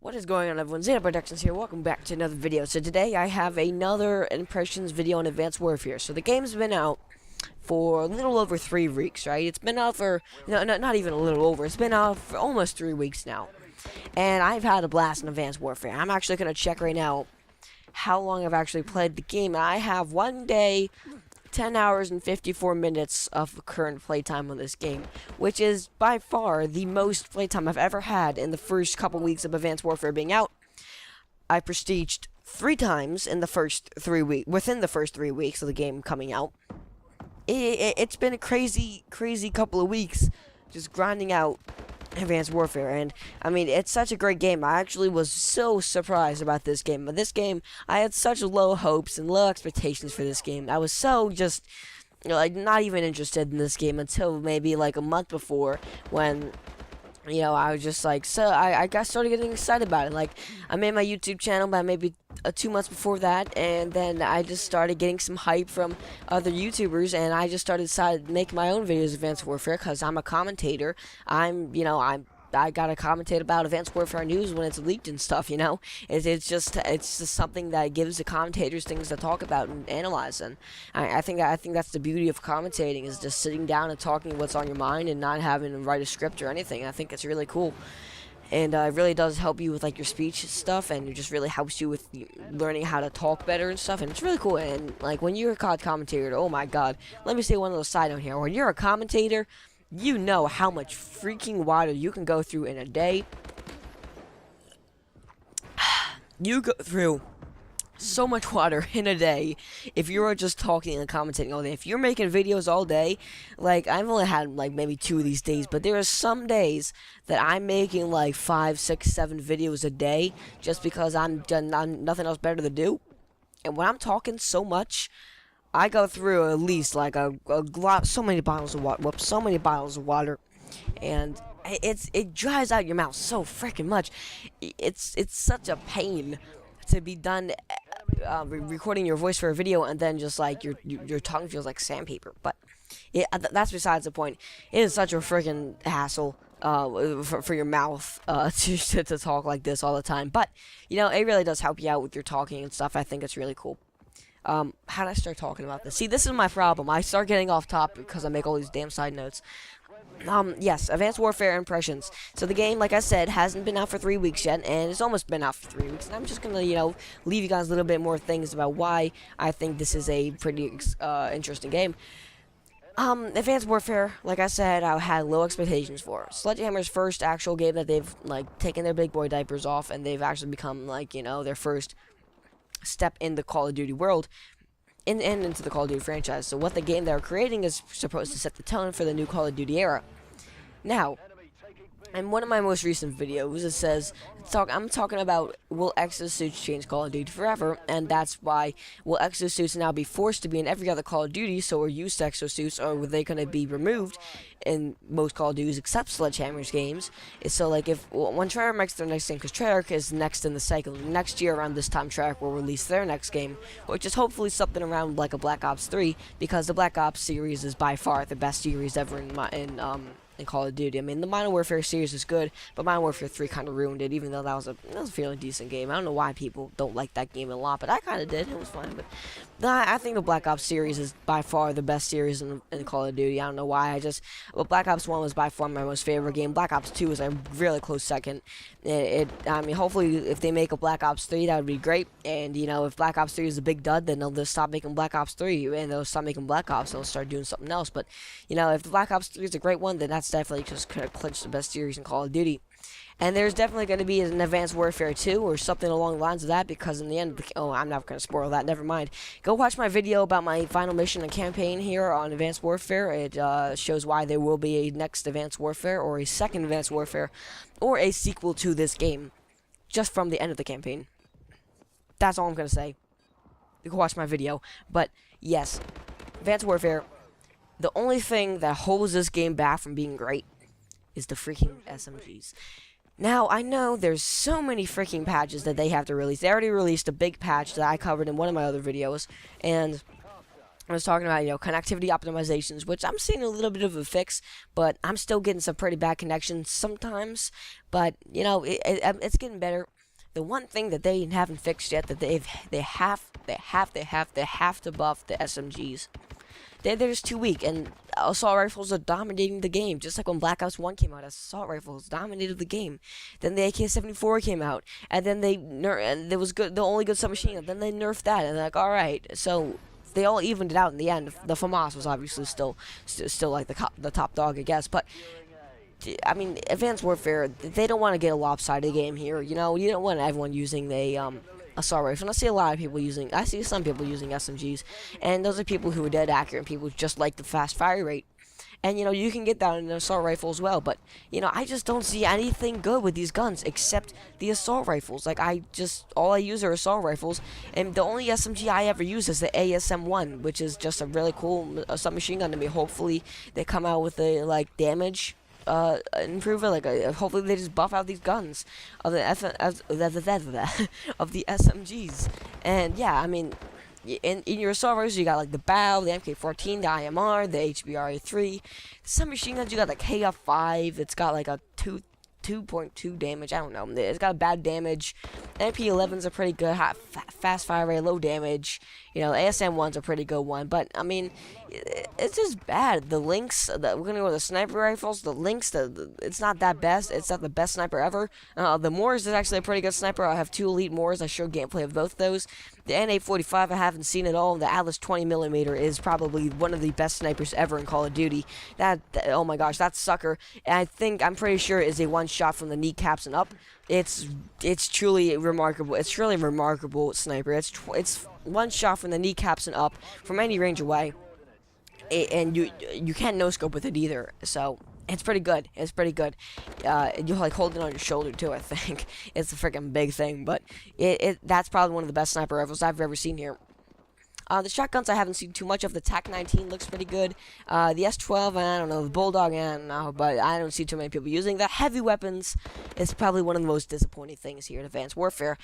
What is going on, everyone? Zeta Productions here. Welcome back to another video. So today I have another impressions video on Advanced Warfare. So the game's been out for a little over 3 weeks, right? It's been out for not even a little over. It's been out for almost 3 weeks now, and I've had a blast in Advanced Warfare. I'm actually gonna check right now how long I've actually played the game. I have 1 day, 10 hours and 54 minutes of current playtime on this game, which is by far the most playtime I've ever had in the first couple weeks of Advanced Warfare being out. I prestiged 3 times in the first 3 weeks, within the first 3 weeks of the game coming out. It's been a crazy couple of weeks just grinding out Advanced Warfare, and I mean, it's such a great game. I actually was so surprised about this game. But this game, I had such low hopes and low expectations for this game. I was so just, like, not even interested in this game until maybe like a month before, when I was just like, I got started getting excited about it. Like, I made my YouTube channel by maybe 2 months before that, and then I just started getting some hype from other YouTubers, and I just decided to make my own videos of Advanced Warfare, because I'm a commentator. I gotta commentate about Advanced Warfare news when it's leaked and stuff, It's just something that gives the commentators things to talk about and analyze, and I think that's the beauty of commentating, is just sitting down and talking what's on your mind and not having to write a script or anything. I think it's really cool. And it really does help you with, like, your speech stuff, and it just really helps you with learning how to talk better and stuff, and it's really cool. And, like, when you're a COD commentator, oh my god, let me say one little side note here. When you're a commentator, you know how much freaking water you can go through in a day. You go through so much water in a day if you're just talking and commentating all day. If you're making videos all day, like, I've only had like maybe 2 of these days, but there are some days that I'm making like 5, 6, 7 videos a day just because I'm nothing else better to do. And when I'm talking so much, I go through at least like a lot, so many bottles of water, and it dries out your mouth so freaking much. It's such a pain to be done recording your voice for a video, and then just like your tongue feels like sandpaper. But that's besides the point. It is such a freaking hassle for your mouth to talk like this all the time. But it really does help you out with your talking and stuff. I think it's really cool. How did I start talking about this? See, this is my problem. I start getting off topic because I make all these damn side notes. Yes, Advanced Warfare impressions. So the game, like I said, hasn't been out for 3 weeks yet, and it's almost been out for 3 weeks. And I'm just gonna, leave you guys a little bit more things about why I think this is a pretty interesting game. Advanced Warfare, like I said, I had low expectations for. Sledgehammer's first actual game that they've, like, taken their big boy diapers off, and they've actually become, like, their first step in the Call of Duty world and into the Call of Duty franchise. So what the game they're creating is supposed to set the tone for the new Call of Duty era. Now, in one of my most recent videos, it says, I'm talking about, will exosuits change Call of Duty forever? And that's why, will exosuits now be forced to be in every other Call of Duty, so we're used to exosuits, or were they going to be removed in most Call of Duties except Sledgehammer's games? So, like, when Treyarch makes their next game, because Treyarch is next in the cycle, next year around this time, Treyarch will release their next game, which is hopefully something around like a Black Ops 3, because the Black Ops series is by far the best series ever in Call of Duty. I mean, the Modern Warfare series is good, but Modern Warfare 3 kind of ruined it, even though that was a fairly decent game. I don't know why people don't like that game a lot, but I kind of did. It was fun. But I think the Black Ops series is by far the best series in Call of Duty. I don't know why. Well, Black Ops 1 was by far my most favorite game. Black Ops 2 is a really close second. I mean, hopefully, if they make a Black Ops 3, that would be great. And, if Black Ops 3 is a big dud, then they'll just stop making Black Ops 3, and they'll stop making Black Ops, and they'll start doing something else. But, if the Black Ops 3 is a great one, then that's definitely just kind of clinch the best series in Call of Duty. And there's definitely going to be an Advanced Warfare 2 or something along the lines of that, because in the end, I'm not going to spoil that, never mind. Go watch my video about my final mission and campaign here on Advanced Warfare. It shows why there will be a next Advanced Warfare, or a second Advanced Warfare, or a sequel to this game, just from the end of the campaign. That's all I'm going to say. Go watch my video. But, yes, Advanced Warfare, the only thing that holds this game back from being great is the freaking SMGs. Now, I know there's so many freaking patches that they have to release. They already released a big patch that I covered in one of my other videos, and I was talking about, connectivity optimizations, which I'm seeing a little bit of a fix, but I'm still getting some pretty bad connections sometimes. But it's getting better. The one thing that they haven't fixed yet, that they have to buff the SMGs. They're just too weak, and assault rifles are dominating the game. Just like when Black Ops 1 came out, assault rifles dominated the game. Then the AK-74 came out, and then and there was the only good submachine gun. Then they nerfed that, and they're like, all right, so they all evened it out in the end. The FAMAS was obviously still like the top dog, I guess, but I mean, Advanced Warfare, they don't want to get a lopsided game here. You don't want everyone using the assault rifle. And I see a lot of people I see some people using SMGs, and those are people who are dead accurate, people who just like the fast fire rate. And you can get that in an assault rifle as well, but I just don't see anything good with these guns except the assault rifles. Like, all I use are assault rifles, and the only SMG I ever use is the ASM-1, which is just a really cool submachine gun to me. Hopefully they come out with a damage improve it. Hopefully they just buff out these guns of the of the SMGs. And yeah, I mean, in your assault rifles, you got the BAO, the MK14, the IMR, the HBRA3. Some machine guns, you got the KF5. It's got a 2.2 damage. I don't know. It's got bad damage. MP11's a pretty good fast fire rate, low damage. ASM1's a pretty good one. But I mean, it's just bad. The Lynx, we're gonna go with the sniper rifles. The Lynx, it's not that best. It's not the best sniper ever. The Moors is actually a pretty good sniper. I have 2 elite Moors. I showed gameplay of both of those. The N845 I haven't seen at all. The Atlas 20mm is probably one of the best snipers ever in Call of Duty. Oh my gosh, that sucker. And I'm pretty sure is a one shot from the kneecaps and up. It's truly remarkable. It's really remarkable sniper. It's one shot from the kneecaps and up from any range away. And you can't no scope with it either. So it's pretty good. It's pretty good. You hold it on your shoulder too. I think it's a freaking big thing. But that's probably one of the best sniper rifles I've ever seen here. The shotguns I haven't seen too much of. The TAC-19 looks pretty good. The S-12, I don't know. The Bulldog, I don't know. But I don't see too many people using that. Heavy weapons is probably one of the most disappointing things here in Advanced Warfare.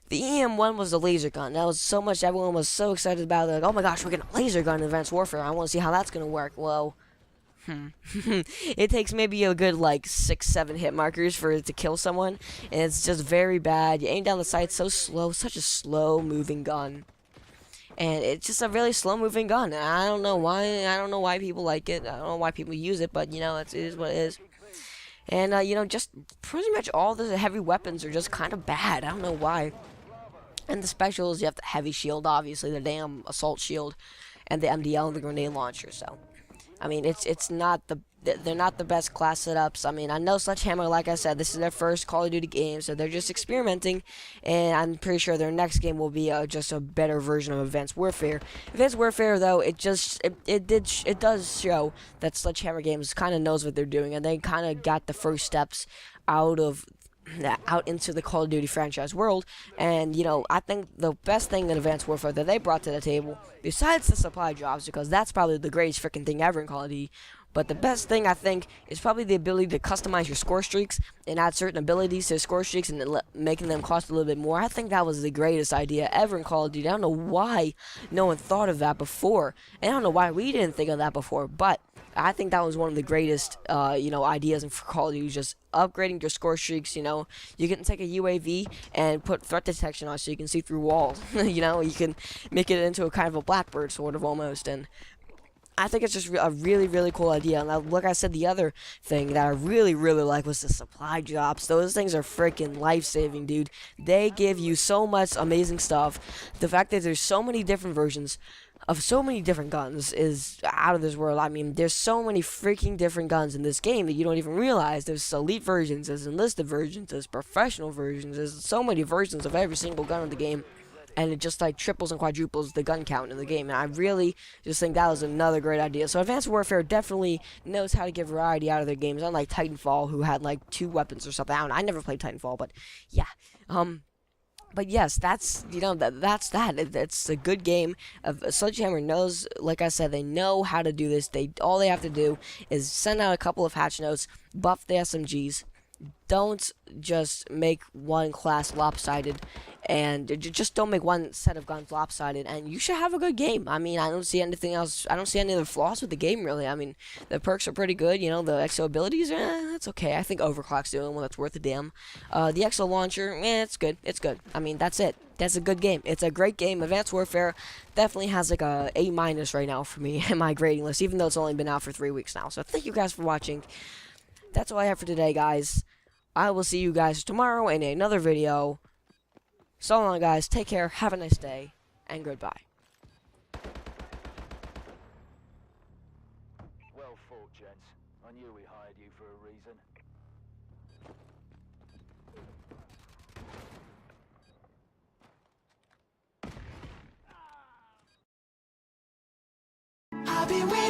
The EM-1 was a laser gun. That was so much. Everyone was so excited about it. Like, oh my gosh, we're getting a laser gun in Advanced Warfare. I want to see how that's going to work. Well, it takes maybe a good 6-7 hit markers for it to kill someone. And it's just very bad. You aim down the sight so slow. Such a slow moving gun. And it's just a really slow-moving gun. And I don't know why. I don't know why people like it. I don't know why people use it. But it is what it is. And just pretty much all the heavy weapons are just kind of bad. I don't know why. And the specials, you have the heavy shield, obviously, the damn assault shield, and the MDL and the grenade launcher. So, I mean, they're not the best class setups. I mean, I know Sledgehammer, like I said, this is their first Call of Duty game, so they're just experimenting, and I'm pretty sure their next game will be just a better version of Advanced Warfare. Advanced Warfare, though, it does show that Sledgehammer Games kind of knows what they're doing, and they kind of got the first steps out into the Call of Duty franchise world. And I think the best thing in Advanced Warfare that they brought to the table, besides the supply drops, because that's probably the greatest freaking thing ever in Call of Duty, but the best thing I think is probably the ability to customize your score streaks and add certain abilities to score streaks and making them cost a little bit more. I think that was the greatest idea ever in Call of Duty. I don't know why no one thought of that before, and I don't know why we didn't think of that before, but I think that was one of the greatest, ideas in Call of Duty, just upgrading your score streaks. You can take a UAV and put threat detection on it so you can see through walls. You can make it into a kind of a Blackbird, sort of, almost, and I think it's just a really, really cool idea. And like I said, the other thing that I really, really like was the supply drops. Those things are freaking life-saving, dude. They give you so much amazing stuff. The fact that there's so many different versions of so many different guns is out of this world. I mean, there's so many freaking different guns in this game that you don't even realize. There's elite versions, there's enlisted versions, there's professional versions. There's so many versions of every single gun in the game. And it just triples and quadruples the gun count in the game. And I really just think that was another great idea. So Advanced Warfare definitely knows how to get variety out of their games. Unlike Titanfall, who had 2 weapons or something. I never played Titanfall, but yeah. But yes, that's that's that. It's a good game. Sledgehammer knows, like I said, they know how to do this. All they have to do is send out a couple of hatch notes, buff the SMGs, don't just make one class lopsided, and just don't make one set of guns lopsided, and you should have a good game. I mean, I don't see anything else. I don't see any other flaws with the game, really. I mean, the perks are pretty good. You know, the XO abilities, that's okay. I think Overclock's the only one that's worth a damn. The XO launcher, it's good. It's good. I mean, that's it. That's a good game. It's a great game. Advanced Warfare definitely has like a A- right now for me in my grading list, even though it's only been out for 3 weeks now. So thank you guys for watching. That's all I have for today, guys. I will see you guys tomorrow in another video. So long, guys. Take care. Have a nice day. And goodbye. Well fought, gents. I knew we hired you for a reason. I've been waiting.